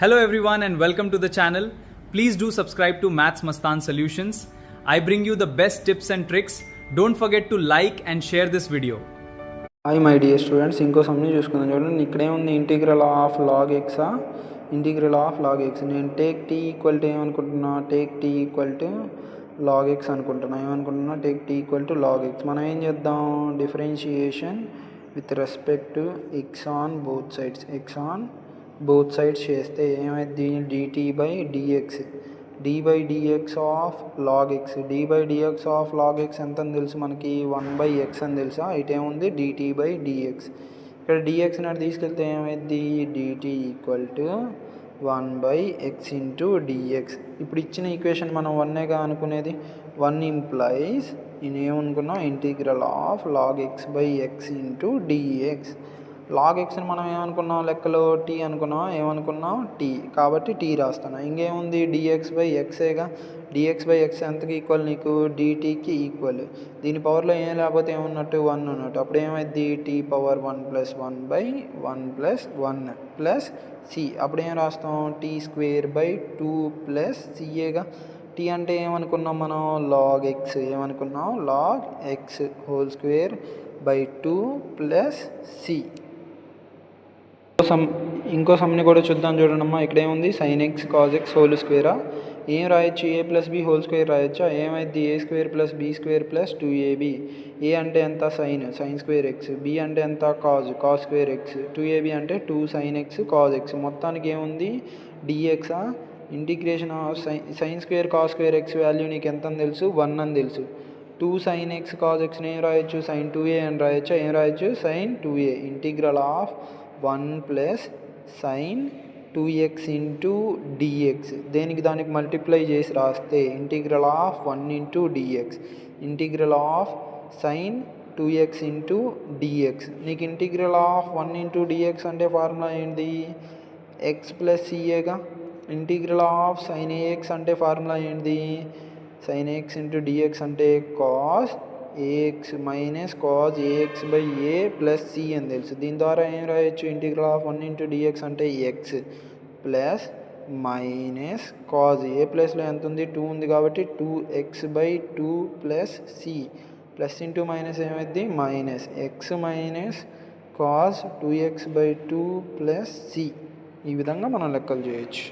Hello everyone and welcome to the channel. Please do subscribe to Maths Mastan Solutions. I bring you the best tips and tricks. Don't forget to like and share this video. Hi my dear students, ఇంకో సమ్ని చూసుకుందాం. చూడండి, ఇక్కడే ఉంది integral of log ఎక్సా, integral of log x. నేను take t equal to ఏమనుకుంటున్నా, take t equal to log x అనుకుంటున్నా. ఏమనుకుంటున్నా, take t equal to log x. మనం ఏం చేద్దాం, differentiation with respect to x on both sides, x on both sides చేస్తే ఏమైంది, dt by dx, d by dx of log x. D by dx of log x ఎంత అని తెలుసు మనకి, 1/x అని తెలుసా. ఇటేముంది, డిటీ బై డిఎక్స్. ఇక్కడ డిఎక్స్ నాటి తీసుకెళ్తే ఏమైంది, dt equal to 1/x into dx. ఇప్పుడు ఇచ్చిన ఈక్వేషన్ మనం 1గా అనుకునేది. 1 ఇంప్లైస్ నేనేమనుకున్నాం, integral of log x by x into dx. Log ఎక్స్ని మనం ఏమనుకున్నాం, లెక్కలో టీ అనుకున్నాం, ఏమనుకున్నాం టీ, కాబట్టి టీ రాస్తాను. ఇంకేముంది, డిఎక్స్ బై ఎక్సేగా. డిఎక్స్ బై ఎక్స్ ఎంతకి ఈక్వల్ నీకు, డిటీకి ఈక్వల్. దీని పవర్లో ఏం లేకపోతే ఏమన్నట్టు, 1 ఉన్నట్టు. అప్పుడు ఏమైంది, టీ పవర్ 1 + 1/1 + 1 ప్లస్ సి. అప్పుడు ఏం రాస్తాం, టీ స్క్వేర్ బై 2 ప్లస్ సిఏగా. టీ అంటే ఏమనుకున్నాం మనం, లాగ్ ఎక్స్. ఏమనుకున్నాం, log x whole square by 2 plus c. ఇంకో సమ్ని కూడా చూద్దాం. చూడండమ్మా, ఇక్కడ ఏముంది, sine x cos x whole స్క్వేరా. ఏం రాయొచ్చు, a plus b whole square రాయొచ్చా. ఏమైంది, a square plus b square plus 2ab. A అంటే ఎంత, సైన్ స్క్వేర్ ఎక్స్. బి అంటే ఎంత, కాజ్ స్క్వేర్ ఎక్స్. 2ab అంటే 2 సైన్ ఎక్స్ కాజ్ ఎక్స్. మొత్తానికి ఏముంది, డిఎక్సా. Integration of sine square cos square x value నీకు ఎంత అని తెలుసు, 1 అని తెలుసు. 2 సైన్ ఎక్స్ కాజ్ ఎక్స్ని ఏం రాయొచ్చు, సైన్ 2a అని రాయొచ్చా. ఏం రాయొచ్చు, sine 2a. Integral of 1 plus sine 2x into dx. దేనికి దానికి మల్టిప్లై చేసి రాస్తే integral of 1 into dx. Integral of sine 2x into dx. నీకు ఇంటిగ్రల్ ఆఫ్ 1 ఇంటూ డిఎక్స్ అంటే ఫార్ములా ఏంటి, ఎక్స్ ప్లస్ సిఏగా. ఇంటిగ్రల్ ఆఫ్ సైన్ ఏఎక్స్ అంటే formula ఏంటి, సైన్ ఏఎక్స్ ఇంటూ డిఎక్స్ అంటే cos ax minus cos ax by a plus c అని తెలుసు. దీని ద్వారా ఏం రాయొచ్చు, ఇంటిగ్రల్ ఆఫ్ 1 ఇంటూ డిఎక్స్ అంటే x plus minus cos a ప్లస్లో ఎంత ఉంది, 2 ఉంది కాబట్టి 2x by 2 plus c. Plus into minus ఏమైంది, minus x minus cos 2x by 2 plus c. ఈ విధంగా మనం లెక్కలు చేయొచ్చు.